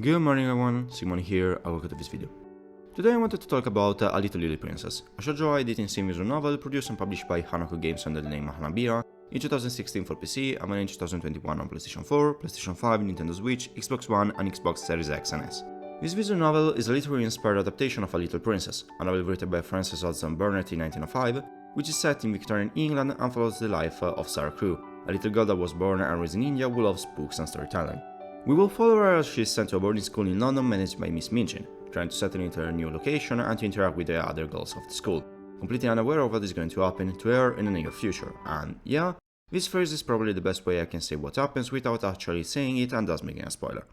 Good morning everyone, SigmaOni here, and welcome to this video. Today I wanted to talk about A Little Lily Princess, a shoujo-ai dating sim visual novel produced and published by Hanako Games under the name Hanabira in 2016 for PC and then in 2021 on PlayStation 4, PlayStation 5, Nintendo Switch, Xbox One and Xbox Series X and S. This visual novel is a literary inspired adaptation of A Little Princess, a novel written by Francis Hodgson Burnett in 1905, which is set in Victorian England and follows the life of Sarah Crewe, a little girl that was born and raised in India who loves books and storytelling. We will follow her as she is sent to a boarding school in London managed by Miss Minchin, trying to settle into her new location and to interact with the other girls of the school, completely unaware of what is going to happen to her in the near future. And yeah, this phrase is probably the best way I can say what happens without actually saying it and thus making a spoiler.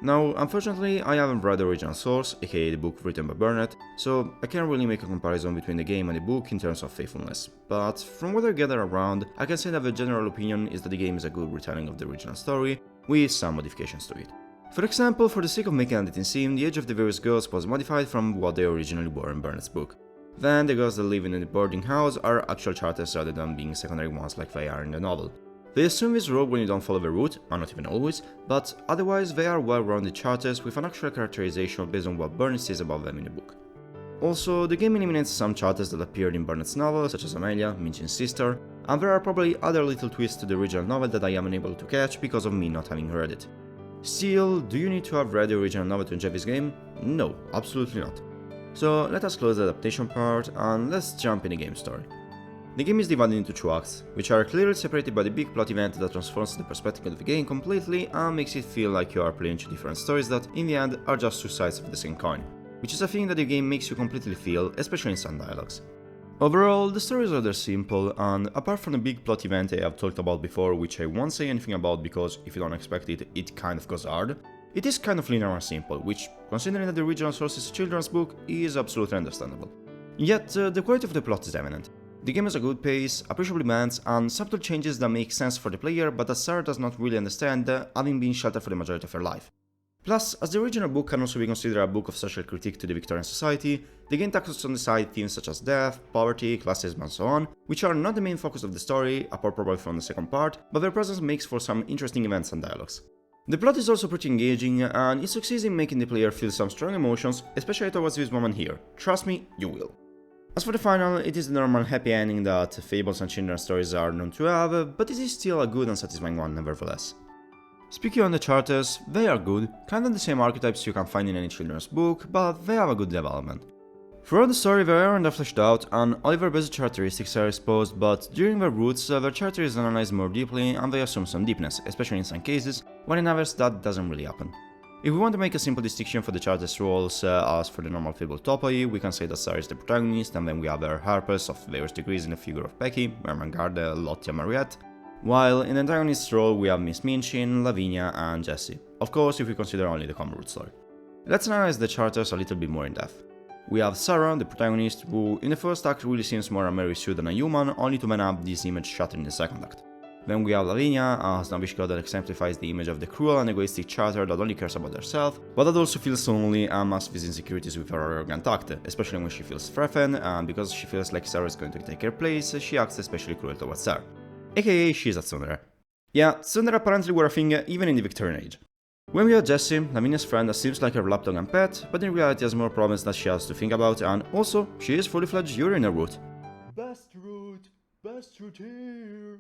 Now, unfortunately, I haven't read the original source, aka the book written by Burnett, so I can't really make a comparison between the game and the book in terms of faithfulness, but from what I gather around, I can say that the general opinion is that the game is a good retelling of the original story, with some modifications to it. For example, for the sake of making a dating sim, the age of the various girls was modified from what they originally were in Burnett's book. Then, the girls that live in the boarding house are actual characters rather than being secondary ones like they are in the novel. They assume this role when you don't follow the route, and not even always, but otherwise they are well-rounded characters with an actual characterization based on what Burnett says about them in the book. Also, the game eliminates some characters that appeared in Burnett's novel, such as Amelia, Minchin's sister, and there are probably other little twists to the original novel that I am unable to catch because of me not having read it. Still, do you need to have read the original novel to enjoy this game? No, absolutely not. So let us close the adaptation part and let's jump in the game story. The game is divided into two acts, which are clearly separated by the big plot event that transforms the perspective of the game completely and makes it feel like you are playing two different stories that, in the end, are just two sides of the same coin, which is a thing that the game makes you completely feel, especially in some dialogues. Overall, the story is rather simple, and apart from the big plot event I have talked about before, which I won't say anything about because if you don't expect it, it kind of goes hard, it is kind of linear and simple, which, considering that the original source is a children's book, is absolutely understandable. Yet, the quality of the plot is evident. The game has a good pace, appreciable demands, and subtle changes that make sense for the player but that Sarah does not really understand, having been sheltered for the majority of her life. Plus, as the original book can also be considered a book of social critique to the Victorian society, the game tackles on the side themes such as death, poverty, classism and so on, which are not the main focus of the story, apart probably from the second part, but their presence makes for some interesting events and dialogues. The plot is also pretty engaging, and it succeeds in making the player feel some strong emotions, especially towards this woman here. Trust me, you will. As for the final, it is the normal happy ending that fables and children's stories are known to have, but it is still a good and satisfying one nevertheless. Speaking on the characters, they are good, kinda the same archetypes you can find in any children's book, but they have a good development. Throughout the story they aren't fleshed out, and all their basic characteristics are exposed, but during their roots, their character is analyzed more deeply and they assume some deepness, especially in some cases, when in others that doesn't really happen. If we want to make a simple distinction for the characters' roles, as for the normal fable topoi, we can say that Sarah is the protagonist, and then we have her harpers of various degrees in the figure of Becky, Ermengarde, Lottie and Mariette, while in the antagonist's role we have Miss Minchin, Lavinia and Jessie, of course if we consider only the common root story. Let's analyze the characters a little bit more in depth. We have Sarah, the protagonist, who in the first act really seems more a Mary Sue than a human, only to then have this image shattered in the second act. Then we have Lavinia, a snobbish girl that exemplifies the image of the cruel and egoistic character that only cares about herself, but that also feels lonely and masks these insecurities with her arrogant act, especially when she feels threatened, and because she feels like Sarah is going to take her place, she acts especially cruel towards her. AKA she's a tsundere. Yeah, tsundere apparently were a thing even in the Victorian age. When we have Jessie, Lavinia's friend that seems like her lapdog and pet, but in reality has more problems that she has to think about, and also, she is fully fledged uriner root. Best root here.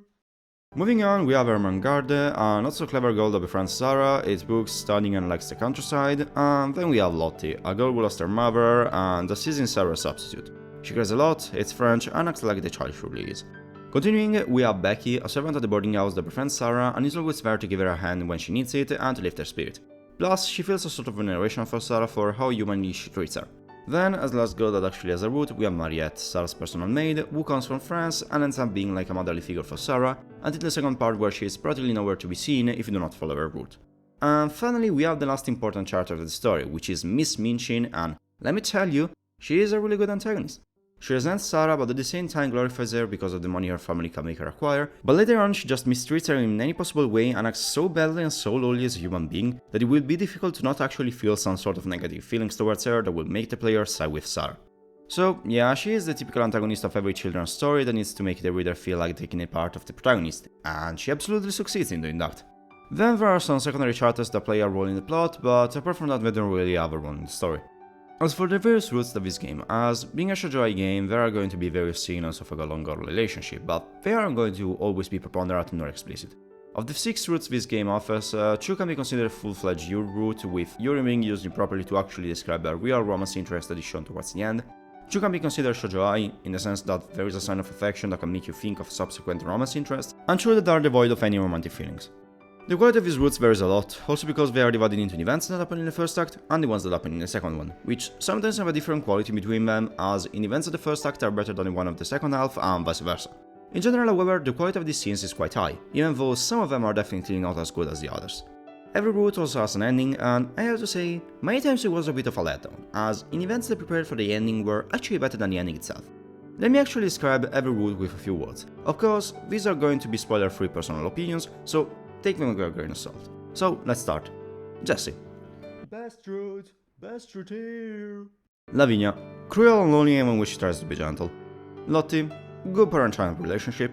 Moving on, we have Ermengarde, a not so clever girl that befriends Sarah, hates books, studying and likes the countryside, and then we have Lottie, a girl who lost her mother and that sees in Sarah a substitute. She cares a lot, hates French, and acts like the child she really is. Continuing, we have Becky, a servant at the boarding house that befriends Sarah and is always there to give her a hand when she needs it and to lift her spirit. Plus, she feels a sort of veneration for Sarah for how humanly she treats her. Then, as the last girl that actually has a root, we have Mariette, Sarah's personal maid, who comes from France and ends up being like a motherly figure for Sarah, until the second part where she is practically nowhere to be seen if you do not follow her route. And finally, we have the last important character of the story, which is Miss Minchin, and let me tell you, she is a really good antagonist. She resents Sarah but at the same time glorifies her because of the money her family can make her acquire, but later on she just mistreats her in any possible way and acts so badly and so lowly as a human being that it will be difficult to not actually feel some sort of negative feelings towards her that will make the player side with Sarah. So yeah, she is the typical antagonist of every children's story that needs to make the reader feel like taking a part of the protagonist, and she absolutely succeeds in doing that. Then there are some secondary characters that play a role in the plot, but apart from that they don't really have a role in the story. As for the various roots of this game, as being a shoujo-ai game, there are going to be various signals of a long-girl relationship, but they aren't going to always be preponderant nor explicit. Of the 6 roots this game offers, 2 can be considered a full-fledged Yuri root, with Yuri being used improperly to actually describe a real romance interest that is shown towards the end. 2 can be considered shoujo-ai, in the sense that there is a sign of affection that can make you think of subsequent romance interest, and 2 that are devoid of any romantic feelings. The quality of these roots varies a lot, also because they are divided into the events that happen in the first act and the ones that happen in the second one, which sometimes have a different quality between them, as in events of the first act are better than the one of the second half and vice versa. In general, however, the quality of these scenes is quite high, even though some of them are definitely not as good as the others. Every route also has an ending, and I have to say, many times it was a bit of a letdown, as in events that prepared for the ending were actually better than the ending itself. Let me actually describe every route with a few words. Of course, these are going to be spoiler-free personal opinions, so take them with a grain of salt. So, let's start. Jessie. Best route here. Lavinia. Cruel and lonely even when she tries to be gentle. Lottie. Good parent-child relationship.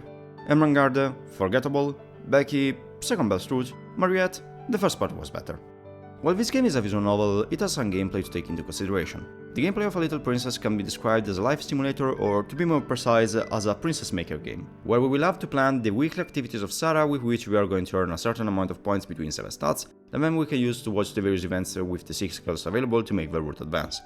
Emrangarde. Forgettable. Becky. Second best route. Mariette. The first part was better. While this game is a visual novel, it has some gameplay to take into consideration. The gameplay of A Little Princess can be described as a life simulator, or to be more precise, as a princess maker game, where we will have to plan the weekly activities of Sarah, with which we are going to earn a certain amount of points between 7 stats, and then we can use to watch the various events with the 6 girls available to make their route advance.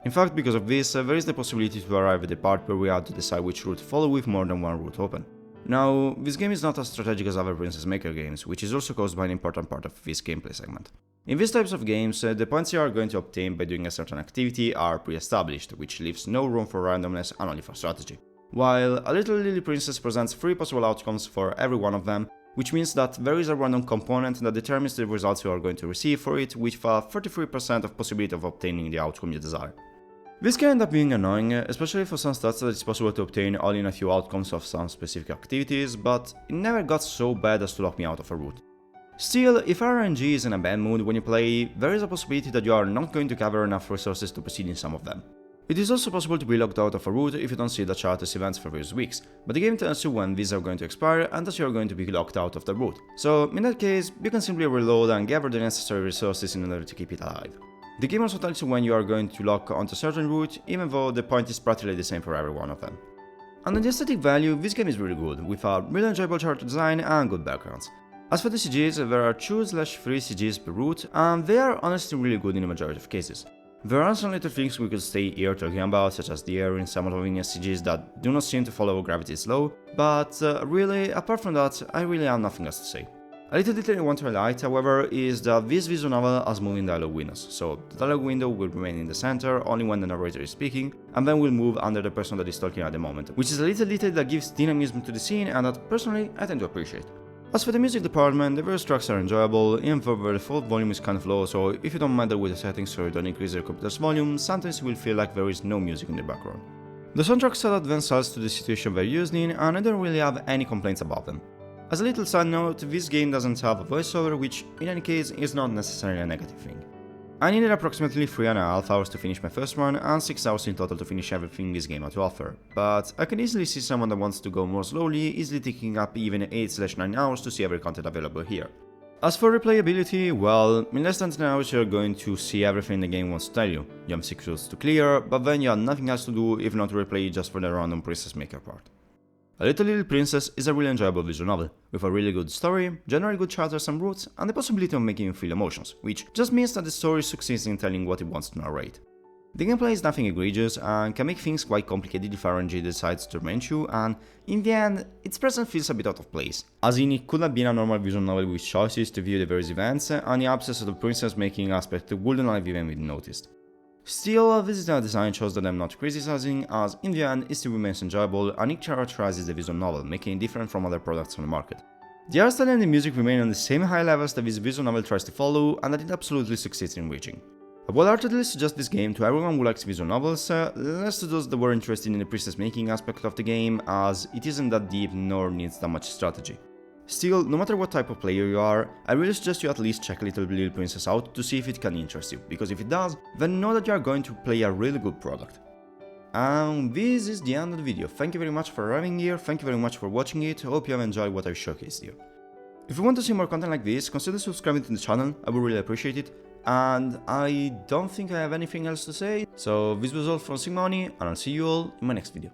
In fact, because of this, there is the possibility to arrive at the part where we have to decide which route to follow with more than one route open. Now, this game is not as strategic as other Princess Maker games, which is also caused by an important part of this gameplay segment. In these types of games, the points you are going to obtain by doing a certain activity are pre-established, which leaves no room for randomness and only for strategy. While A Little Lily Princess presents 3 possible outcomes for every one of them, which means that there is a random component that determines the results you are going to receive for it, with a 33% of possibility of obtaining the outcome you desire. This can end up being annoying, especially for some stats that it's possible to obtain only in a few outcomes of some specific activities, but it never got so bad as to lock me out of a route. Still, if RNG is in a bad mood when you play, there is a possibility that you are not going to gather enough resources to proceed in some of them. It is also possible to be locked out of a route if you don't see the charter's events for various weeks, but the game tells you when these are going to expire and that you are going to be locked out of the route, so in that case, you can simply reload and gather the necessary resources in order to keep it alive. The game also tells you when you are going to lock onto a certain route, even though the point is practically the same for every one of them. And on the aesthetic value, this game is really good, with a really enjoyable character design and good backgrounds. As for the CGs, there are 2/3 CGs per route, and they are honestly really good in the majority of cases. There are some little things we could stay here talking about, such as the air in some of the CGs that do not seem to follow gravity's law, but really, apart from that, I really have nothing else to say. A little detail I want to highlight, however, is that this visual novel has moving dialogue windows, so the dialogue window will remain in the center only when the narrator is speaking, and then will move under the person that is talking at the moment, which is a little detail that gives dynamism to the scene and that, personally, I tend to appreciate. As for the music department, the various tracks are enjoyable, even though the default volume is kind of low, so if you don't matter with the settings or you don't increase your computer's volume, sometimes you will feel like there is no music in the background. The soundtracks add advanced sides to the situation they're used in, and I don't really have any complaints about them. As a little side note, this game doesn't have a voiceover, which in any case is not necessarily a negative thing. I needed approximately 3.5 hours to finish my first run and 6 hours in total to finish everything this game had to offer, but I can easily see someone that wants to go more slowly easily taking up even 8/9 hours to see every content available here. As for replayability, well, in less than 10 hours you're going to see everything the game wants to tell you. You have 6 routes to clear, but then you have nothing else to do if not to replay it just for the random Princess Maker part. A Little Princess is a really enjoyable visual novel, with a really good story, generally good characters and routes, and the possibility of making you feel emotions, which just means that the story succeeds in telling what it wants to narrate. The gameplay is nothing egregious and can make things quite complicated if RNG decides to torment you, and in the end, its presence feels a bit out of place, as in it could have been a normal visual novel with choices to view the various events, and the absence of the princess making aspect wouldn't have even been noticed. Still, this is a design choice that I'm not criticizing, as in the end it still remains enjoyable and it characterizes the visual novel, making it different from other products on the market. The art style and the music remain on the same high levels that this visual novel tries to follow and that it absolutely succeeds in reaching. I wholeheartedly suggest this game to everyone who likes visual novels, less to those that were interested in the princess making aspect of the game, as it isn't that deep nor needs that much strategy. Still, no matter what type of player you are, I really suggest you at least check Little Princess out to see if it can interest you, because if it does, then know that you are going to play a really good product. And this is the end of the video. Thank you very much for arriving here, thank you very much for watching it, hope you have enjoyed what I've showcased here. If you want to see more content like this, consider subscribing to the channel, I would really appreciate it. And I don't think I have anything else to say, so this was all from SigmaOni, and I'll see you all in my next video.